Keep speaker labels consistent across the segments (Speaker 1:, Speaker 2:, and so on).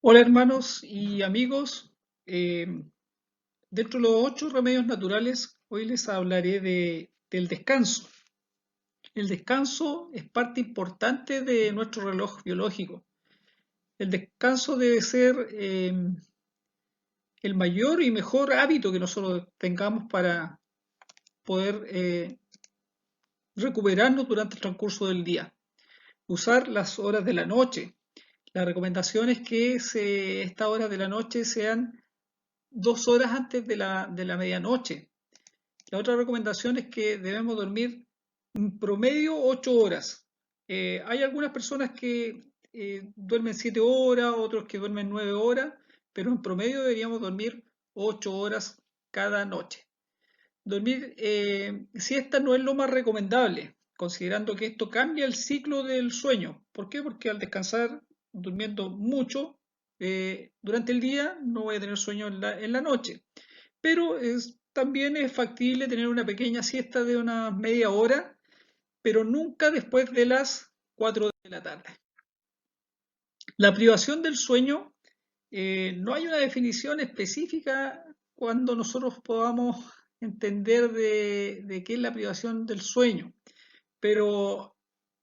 Speaker 1: Hola hermanos y amigos, Eh, dentro de los 8 remedios naturales, hoy les hablaré del descanso. El descanso es parte importante de nuestro reloj biológico. El descanso debe ser el mayor y mejor hábito que nosotros tengamos para poder recuperarnos durante el transcurso del día. Usar las horas de la noche. La recomendación es que estas horas de la noche sean 2 horas antes de la medianoche. La otra recomendación es que debemos dormir en promedio 8 horas. Hay algunas personas que duermen 7 horas, otros que duermen 9 horas, pero en promedio deberíamos dormir 8 horas cada noche. Dormir siesta no es lo más recomendable, considerando que esto cambia el ciclo del sueño. ¿Por qué? Porque al descansar durmiendo mucho durante el día no voy a tener sueño en la noche. Pero también es factible tener una pequeña siesta de una media hora, pero nunca después de las 4 de la tarde. La privación del sueño, no hay una definición específica cuando nosotros podamos entender de qué es la privación del sueño, pero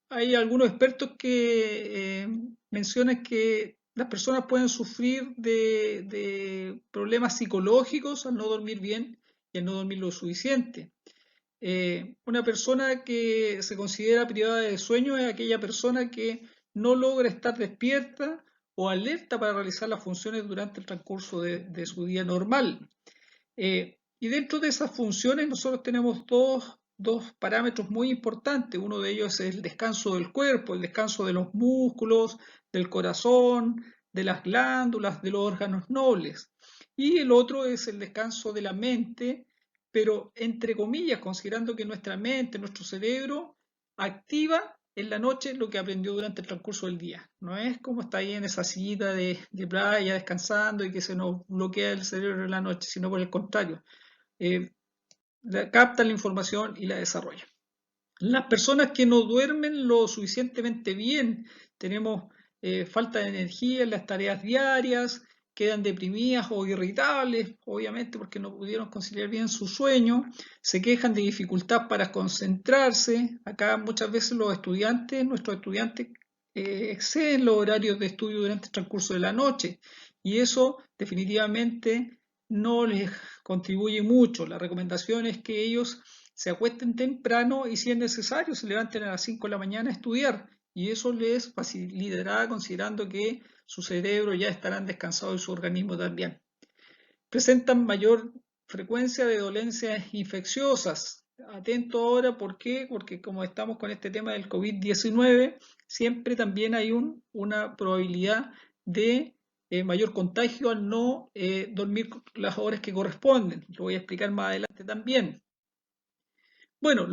Speaker 1: hay algunos expertos que mencionan que las personas pueden sufrir de problemas psicológicos al no dormir bien y al no dormir lo suficiente. Una persona que se considera privada de sueño es aquella persona que no logra estar despierta o alerta para realizar las funciones durante el transcurso de su día normal. Y dentro de esas funciones nosotros tenemos dos parámetros muy importantes. Uno de ellos es el descanso del cuerpo, el descanso de los músculos, del corazón, de las glándulas, de los órganos nobles. Y el otro es el descanso de la mente, pero entre comillas, considerando que nuestra mente, nuestro cerebro, activa en la noche lo que aprendió durante el transcurso del día. No es como está ahí en esa sillita de playa descansando y que se nos bloquea el cerebro en la noche, sino por el contrario, eh, capta la información y la desarrolla. Las personas que no duermen lo suficientemente bien, tenemos falta de energía en las tareas diarias, quedan deprimidas o irritables, obviamente porque no pudieron conciliar bien su sueño, se quejan de dificultad para concentrarse. Acá muchas veces nuestros estudiantes, exceden los horarios de estudio durante el transcurso de la noche y eso definitivamente no les contribuye mucho. La recomendación es que ellos se acuesten temprano y si es necesario se levanten a las 5 de la mañana a estudiar y eso les facilitará considerando que su cerebro ya estarán descansados y su organismo también. Presentan mayor frecuencia de dolencias infecciosas. Atento ahora, ¿por qué? Porque como estamos con este tema del COVID-19, siempre también hay una probabilidad de mayor contagio al no dormir las horas que corresponden. Lo voy a explicar más adelante también. Bueno,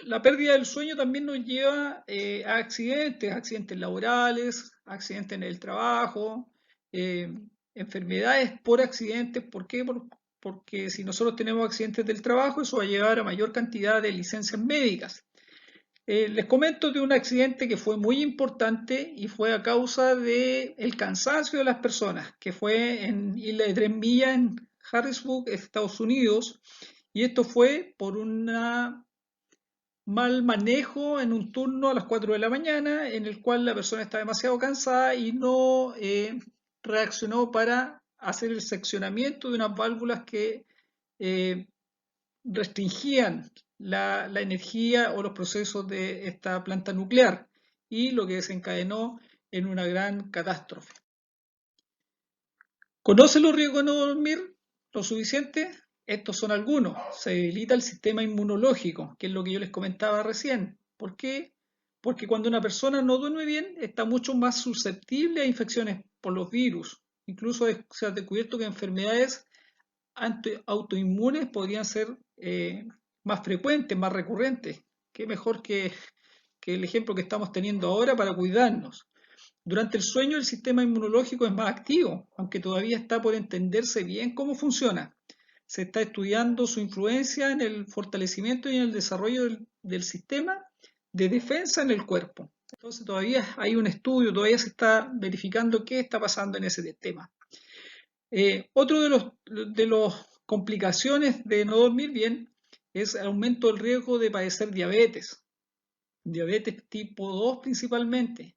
Speaker 1: la pérdida del sueño también nos lleva a accidentes laborales, accidentes en el trabajo, eh, enfermedades por accidentes. ¿Por qué? Porque si nosotros tenemos accidentes del trabajo, eso va a llevar a mayor cantidad de licencias médicas. Les comento de un accidente que fue muy importante y fue a causa del cansancio de las personas, que fue en Isla de Tres Millas, en Harrisburg, Estados Unidos, y esto fue por un mal manejo en un turno a las 4 de la mañana, en el cual la persona está demasiado cansada y no reaccionó para hacer el seccionamiento de unas válvulas que eh, restringían la energía o los procesos de esta planta nuclear y lo que desencadenó en una gran catástrofe. ¿Conoce los riesgos de no dormir lo suficiente? Estos son algunos. Se debilita el sistema inmunológico, que es lo que yo les comentaba recién. ¿Por qué? Porque cuando una persona no duerme bien, está mucho más susceptible a infecciones por los virus. Incluso se ha descubierto que enfermedades autoinmunes podrían ser más frecuentes, más recurrentes. Qué mejor que el ejemplo que estamos teniendo ahora para cuidarnos. Durante el sueño el sistema inmunológico es más activo, aunque todavía está por entenderse bien cómo funciona. Se está estudiando su influencia en el fortalecimiento y en el desarrollo del sistema de defensa en el cuerpo. Entonces todavía hay un estudio, todavía se está verificando qué está pasando en ese tema. Otro de las complicaciones de no dormir bien es el aumento del riesgo de padecer diabetes tipo 2 principalmente.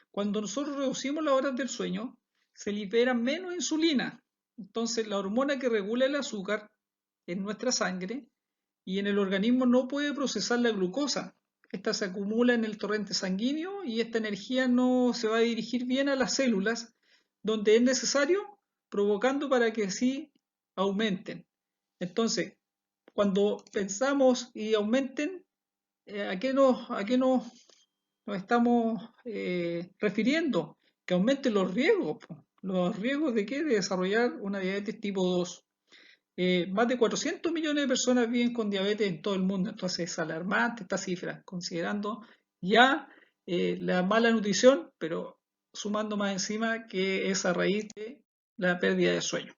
Speaker 1: Cuando nosotros reducimos las horas del sueño, se libera menos insulina. Entonces la hormona que regula el azúcar en nuestra sangre y en el organismo no puede procesar la glucosa. Esta se acumula en el torrente sanguíneo y esta energía no se va a dirigir bien a las células donde es necesario, provocando para que así aumenten. Entonces, cuando pensamos y aumenten, ¿a qué nos estamos refiriendo? Que aumenten los riesgos. ¿Los riesgos de qué? De desarrollar una diabetes tipo 2. Más de 400 millones de personas viven con diabetes en todo el mundo, entonces es alarmante esta cifra, considerando ya la mala nutrición, pero sumando más encima que es a raíz de la pérdida de sueño.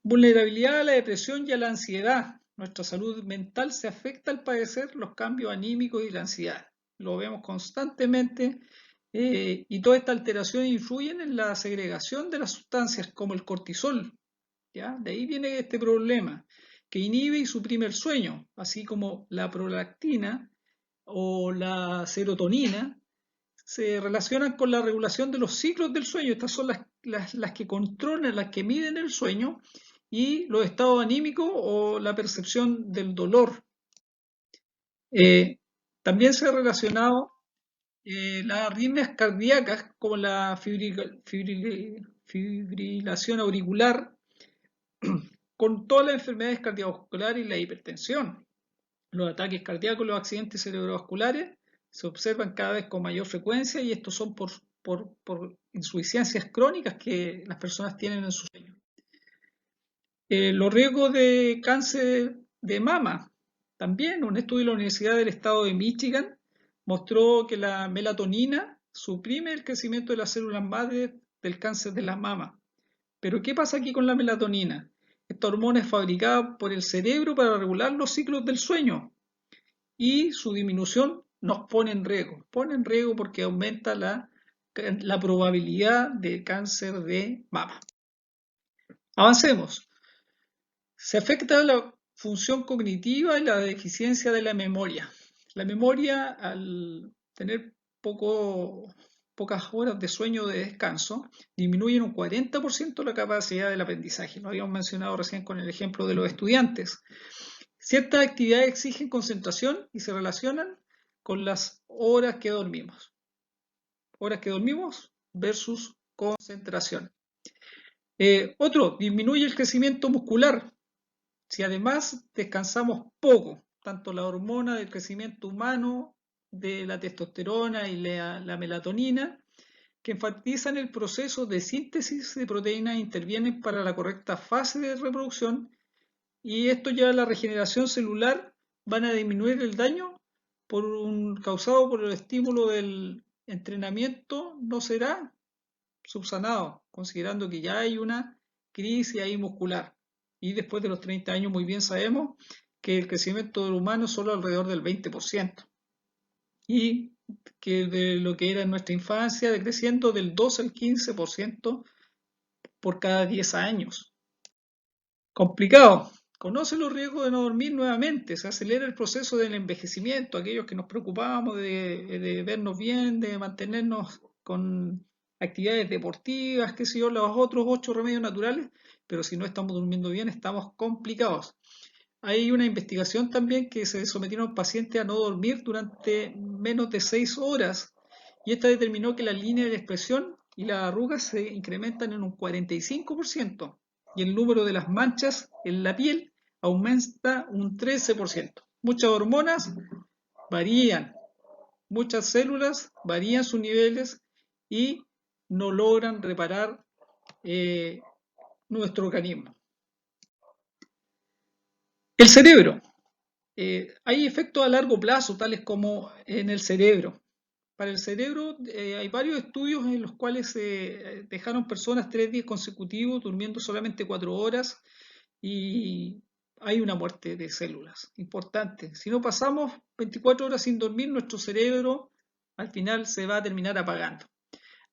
Speaker 1: Vulnerabilidad a la depresión y a la ansiedad. Nuestra salud mental se afecta al padecer los cambios anímicos y la ansiedad. Lo vemos constantemente y toda esta alteración influyen en la segregación de las sustancias como el cortisol. ¿Ya? De ahí viene este problema, que inhibe y suprime el sueño, así como la prolactina o la serotonina se relacionan con la regulación de los ciclos del sueño. Estas son las que controlan, las que miden el sueño y los estados anímicos o la percepción del dolor. También se ha relacionado las arritmias cardíacas como la fibrilación auricular con todas las enfermedades cardiovasculares y la hipertensión. Los ataques cardíacos, los accidentes cerebrovasculares se observan cada vez con mayor frecuencia y estos son por insuficiencias crónicas que las personas tienen en su sueño. Los riesgos de cáncer de mama. También un estudio de la Universidad del Estado de Michigan mostró que la melatonina suprime el crecimiento de las células madre del cáncer de la mama. Pero ¿qué pasa aquí con la melatonina? Esta hormona es fabricada por el cerebro para regular los ciclos del sueño y su disminución nos pone en riesgo porque aumenta la probabilidad de cáncer de mama. Avancemos. Se afecta la función cognitiva y la deficiencia de la memoria. La memoria, al tener pocas horas de sueño o de descanso, disminuye en un 40% la capacidad del aprendizaje. Lo habíamos mencionado recién con el ejemplo de los estudiantes. Ciertas actividades exigen concentración y se relacionan con las horas que dormimos. Horas que dormimos versus concentración. Otro, disminuye el crecimiento muscular. Si además descansamos poco, tanto la hormona del crecimiento humano, de la testosterona y la melatonina, que enfatizan el proceso de síntesis de proteínas, intervienen para la correcta fase de reproducción y esto lleva a la regeneración celular, van a disminuir el daño causado por el estímulo del entrenamiento, no será subsanado, considerando que ya hay una crisis ahí muscular. Y después de los 30 años muy bien sabemos que el crecimiento del humano es solo alrededor del 20%. Y que de lo que era en nuestra infancia, decreciendo del 2 al 15% por cada 10 años. Complicado. Conoce los riesgos de no dormir nuevamente, se acelera el proceso del envejecimiento, aquellos que nos preocupamos de vernos bien, de mantenernos con actividades deportivas, qué sé yo, los otros 8 remedios naturales, pero si no estamos durmiendo bien estamos complicados. Hay una investigación también que se sometieron pacientes a no dormir durante menos de 6 horas y esta determinó que la línea de expresión y las arrugas se incrementan en un 45% y el número de las manchas en la piel aumenta un 13%. Muchas hormonas varían, muchas células varían sus niveles y no logran reparar nuestro organismo. El cerebro. Hay efectos a largo plazo, tales como en el cerebro. Para el cerebro hay varios estudios en los cuales se dejaron personas 3 días consecutivos durmiendo solamente 4 horas y hay una muerte de células importante. Si no pasamos 24 horas sin dormir, nuestro cerebro al final se va a terminar apagando.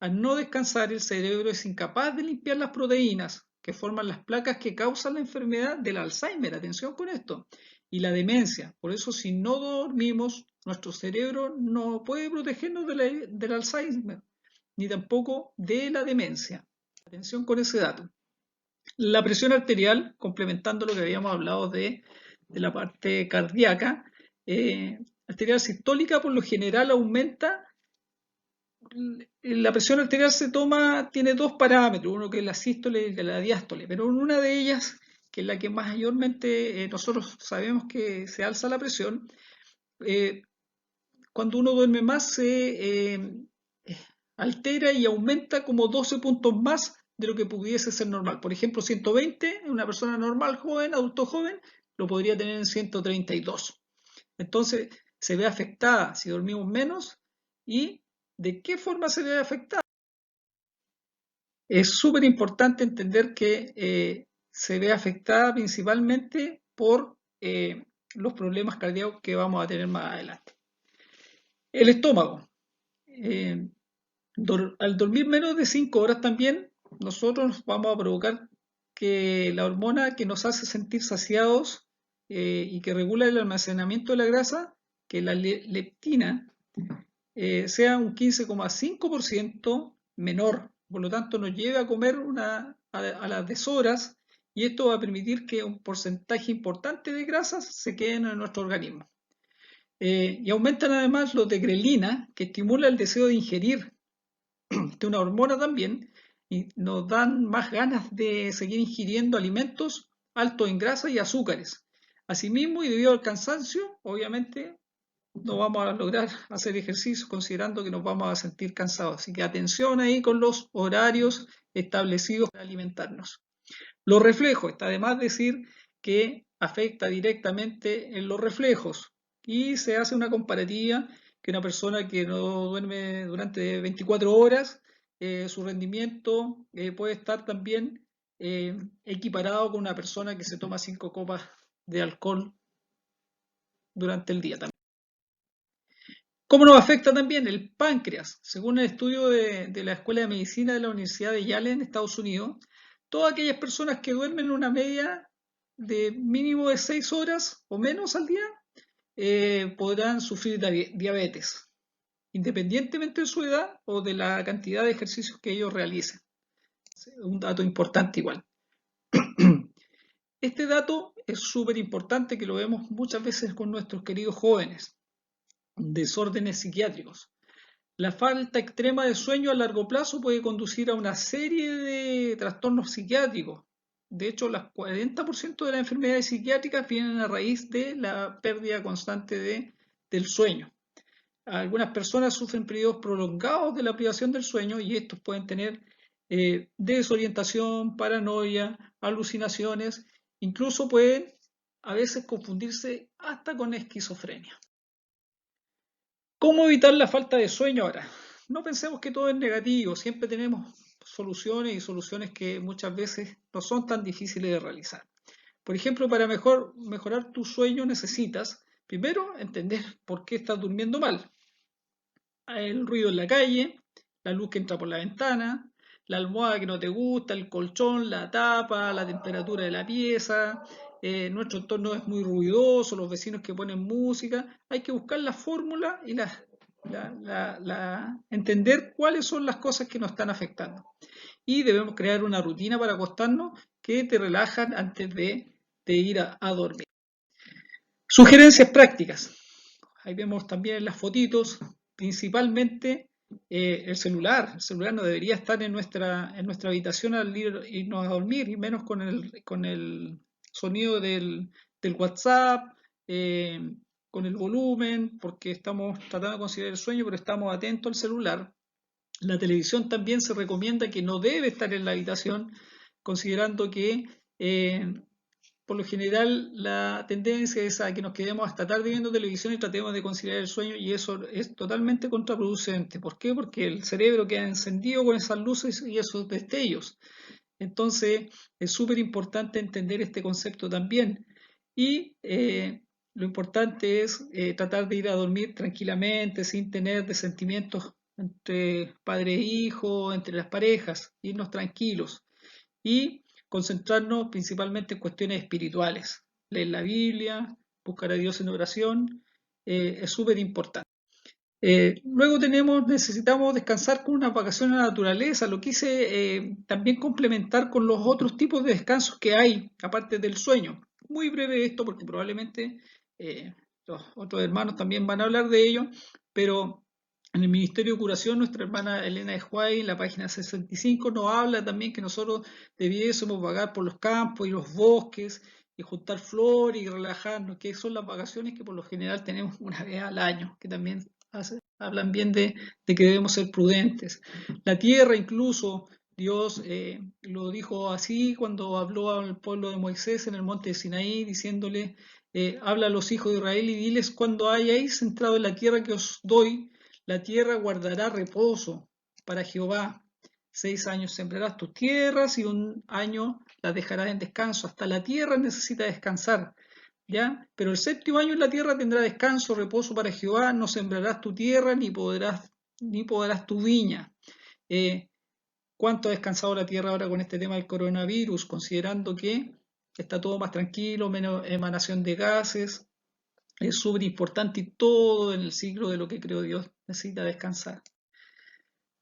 Speaker 1: Al no descansar, el cerebro es incapaz de limpiar las proteínas que forman las placas que causan la enfermedad del Alzheimer. Atención con esto. Y la demencia. Por eso, si no dormimos, nuestro cerebro no puede protegernos del Alzheimer, ni tampoco de la demencia. Atención con ese dato. La presión arterial, complementando lo que habíamos hablado de la parte cardíaca, arterial sistólica por lo general aumenta. La presión arterial tiene dos parámetros, uno que es la sístole y la diástole, pero en una de ellas, que es la que mayormente nosotros sabemos que se alza la presión, cuando uno duerme más se altera y aumenta como 12 puntos más de lo que pudiese ser normal. Por ejemplo, 120 en una persona normal, joven, adulto joven, lo podría tener en 132. Entonces, se ve afectada si dormimos menos. ¿Y de qué forma se ve afectada? Es súper importante entender que se ve afectada principalmente por los problemas cardíacos que vamos a tener más adelante. El estómago. Al dormir menos de 5 horas también, nosotros vamos a provocar que la hormona que nos hace sentir saciados y que regula el almacenamiento de la grasa, que la leptina, sea un 15,5% menor. Por lo tanto, nos lleve a comer a las deshoras y esto va a permitir que un porcentaje importante de grasas se queden en nuestro organismo. Y aumentan además los de grelina, que estimula el deseo de ingerir, de una hormona también, y nos dan más ganas de seguir ingiriendo alimentos altos en grasa y azúcares. Asimismo, y debido al cansancio, obviamente no vamos a lograr hacer ejercicio considerando que nos vamos a sentir cansados. Así que atención ahí con los horarios establecidos para alimentarnos. Los reflejos, está de más decir que afecta directamente en los reflejos y se hace una comparativa que una persona que no duerme durante 24 horas, su rendimiento puede estar también equiparado con una persona que se toma 5 copas de alcohol durante el día también. ¿Cómo nos afecta también el páncreas? Según el estudio de la Escuela de Medicina de la Universidad de Yale en Estados Unidos, todas aquellas personas que duermen una media de mínimo de 6 horas o menos al día podrán sufrir diabetes, independientemente de su edad o de la cantidad de ejercicios que ellos realicen. Un dato importante igual. Este dato es súper importante que lo vemos muchas veces con nuestros queridos jóvenes. Desórdenes psiquiátricos. La falta extrema de sueño a largo plazo puede conducir a una serie de trastornos psiquiátricos. De hecho, el 40% de las enfermedades psiquiátricas vienen a raíz de la pérdida constante del sueño. Algunas personas sufren periodos prolongados de la privación del sueño y estos pueden tener desorientación, paranoia, alucinaciones, incluso pueden a veces confundirse hasta con esquizofrenia. ¿Cómo evitar la falta de sueño ahora? No pensemos que todo es negativo, siempre tenemos soluciones y soluciones que muchas veces no son tan difíciles de realizar. Por ejemplo, para mejorar tu sueño necesitas, primero, entender por qué estás durmiendo mal. El ruido en la calle, la luz que entra por la ventana, la almohada que no te gusta, el colchón, la tapa, la temperatura de la pieza, nuestro entorno es muy ruidoso, los vecinos que ponen música. Hay que buscar la fórmula y entender cuáles son las cosas que nos están afectando. Y debemos crear una rutina para acostarnos que te relajan antes de ir a dormir. Sugerencias prácticas. Ahí vemos también en las fotitos, principalmente el celular. El celular no debería estar en nuestra habitación al irnos a dormir, y menos con el sonido del WhatsApp, con el volumen, porque estamos tratando de conciliar el sueño, pero estamos atentos al celular. La televisión también se recomienda que no debe estar en la habitación, considerando que por lo general la tendencia es a que nos quedemos hasta tarde viendo televisión y tratemos de conciliar el sueño, y eso es totalmente contraproducente. ¿Por qué? Porque el cerebro queda encendido con esas luces y esos destellos. Entonces es súper importante entender este concepto también. Y lo importante es tratar de ir a dormir tranquilamente, sin tener resentimientos entre padre e hijo, entre las parejas, irnos tranquilos y concentrarnos principalmente en cuestiones espirituales. Leer la Biblia, buscar a Dios en oración, es súper importante. Luego necesitamos descansar con una vacación a la naturaleza. Lo quise también complementar con los otros tipos de descansos que hay, aparte del sueño. Muy breve esto, porque probablemente los otros hermanos también van a hablar de ello, pero en el Ministerio de Curación, nuestra hermana Elena de Huay, en la página 65, nos habla también que nosotros debiésemos vagar por los campos y los bosques y juntar flores y relajarnos, que son las vacaciones que por lo general tenemos una vez al año, que también hablan bien de que debemos ser prudentes. La tierra incluso, Dios lo dijo así cuando habló al pueblo de Moisés en el monte de Sinaí, diciéndole, habla a los hijos de Israel y diles, cuando hayáis entrado en la tierra que os doy, la tierra guardará reposo para Jehová. 6 años sembrarás tus tierras y 1 año las dejarás en descanso. Hasta la tierra necesita descansar. ¿Ya? Pero el 7º año en la tierra tendrá descanso, reposo para Jehová, no sembrarás tu tierra ni podarás tu viña. ¿Cuánto ha descansado la tierra ahora con este tema del coronavirus? Considerando que está todo más tranquilo, menos emanación de gases, es súper importante y todo en el ciclo de lo que creó Dios necesita descansar.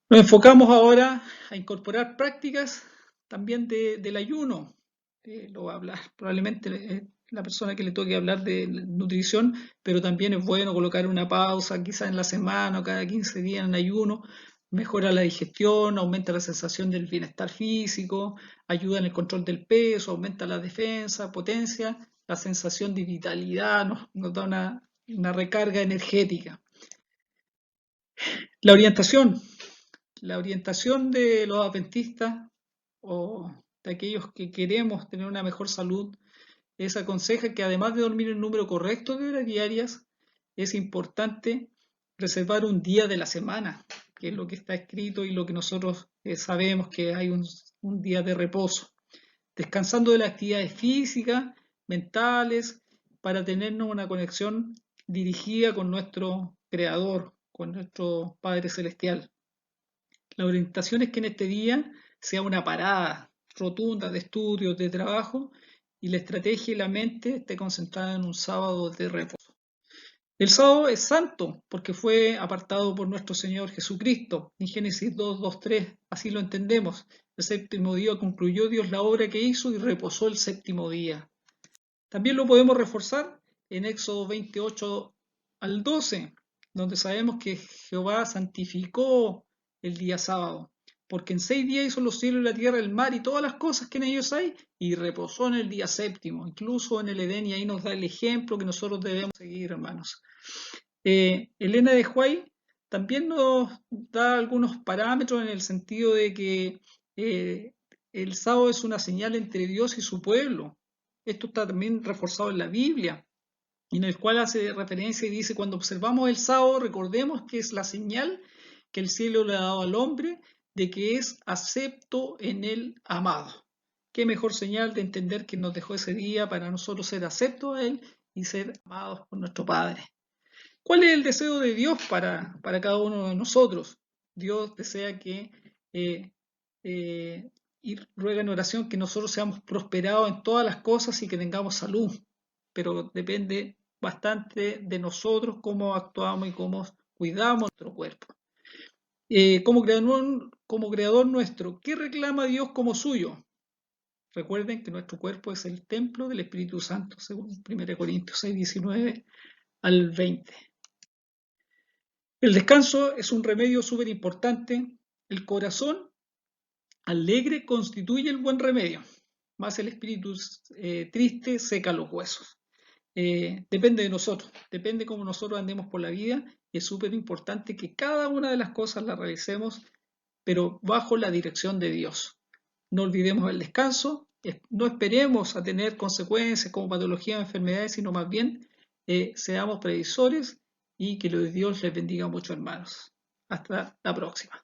Speaker 1: Nos enfocamos ahora a incorporar prácticas también del ayuno. Lo va a hablar probablemente la persona que le toque hablar de nutrición, pero también es bueno colocar una pausa, quizás en la semana o cada 15 días en ayuno, mejora la digestión, aumenta la sensación del bienestar físico, ayuda en el control del peso, aumenta la defensa, potencia la sensación de vitalidad, nos da una recarga energética. La orientación de los adventistas o de aquellos que queremos tener una mejor salud aconseja que además de dormir el número correcto de horas diarias, es importante reservar un día de la semana, que es lo que está escrito y lo que nosotros sabemos que hay un día de reposo, descansando de las actividades físicas, mentales, para tenernos una conexión dirigida con nuestro Creador, con nuestro Padre Celestial. La orientación es que en este día sea una parada rotunda de estudios, de trabajo, y la estrategia y la mente esté concentrada en un sábado de reposo. El sábado es santo porque fue apartado por nuestro Señor Jesucristo. En Génesis 2, 2, 3, así lo entendemos. El 7º día concluyó Dios la obra que hizo y reposó el 7º día. También lo podemos reforzar en Éxodo 28 al 12, donde sabemos que Jehová santificó el día sábado, porque en 6 días hizo los cielos y la tierra, el mar y todas las cosas que en ellos hay, y reposó en el día 7º, incluso en el Edén, y ahí nos da el ejemplo que nosotros debemos seguir, hermanos. Elena de Huay también nos da algunos parámetros en el sentido de que el sábado es una señal entre Dios y su pueblo. Esto está también reforzado en la Biblia, en el cual hace referencia y dice, cuando observamos el sábado, recordemos que es la señal que el cielo le ha dado al hombre de que es acepto en el amado. Qué mejor señal de entender que nos dejó ese día para nosotros ser aceptos a Él y ser amados por nuestro Padre. ¿Cuál es el deseo de Dios para cada uno de nosotros? Dios desea que y ruega en oración que nosotros seamos prosperados en todas las cosas y que tengamos salud, pero depende bastante de nosotros cómo actuamos y cómo cuidamos nuestro cuerpo. Como creador nuestro, ¿qué reclama Dios como suyo? Recuerden que nuestro cuerpo es el templo del Espíritu Santo, según 1 Corintios 6, 19 al 20. El descanso es un remedio súper importante. El corazón alegre constituye el buen remedio, más el espíritu triste seca los huesos. Depende de nosotros, depende cómo nosotros andemos por la vida, y es súper importante que cada una de las cosas las realicemos, pero bajo la dirección de Dios. No olvidemos el descanso, no esperemos a tener consecuencias como patologías o enfermedades, sino más bien seamos previsores y que Dios les bendiga mucho, hermanos. Hasta la próxima.